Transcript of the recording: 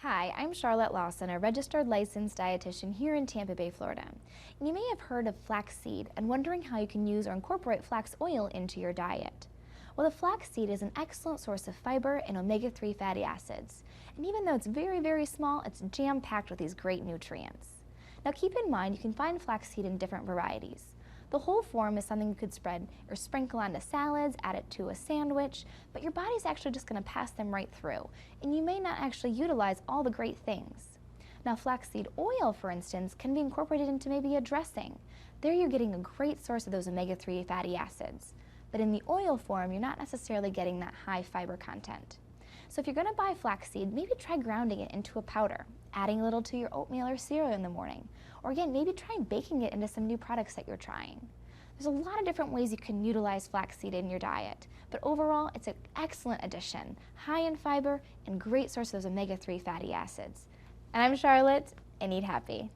Hi, I'm Charlotte Lawson, a registered licensed dietitian here in Tampa Bay, Florida. And you may have heard of flaxseed and wondering how you can use or incorporate flax oil into your diet. Well, the flaxseed is an excellent source of fiber and omega-3 fatty acids. And even though it's very small, it's jam-packed with these great nutrients. Now keep in mind you can find flaxseed in different varieties. The whole form is something you could spread or sprinkle onto salads, add it to a sandwich, but your body's actually just going to pass them right through, and you may not actually utilize all the great things. Now flaxseed oil, for instance, can be incorporated into maybe a dressing. There you're getting a great source of those omega-3 fatty acids. But in the oil form, you're not necessarily getting that high fiber content. So if you're going to buy flaxseed, maybe try grounding it into a powder, adding a little to your oatmeal or cereal in the morning. Or again, maybe try baking it into some new products that you're trying. There's a lot of different ways you can utilize flaxseed in your diet, but overall, it's an excellent addition, high in fiber and great source of those omega-3 fatty acids. And I'm Charlotte, and eat happy.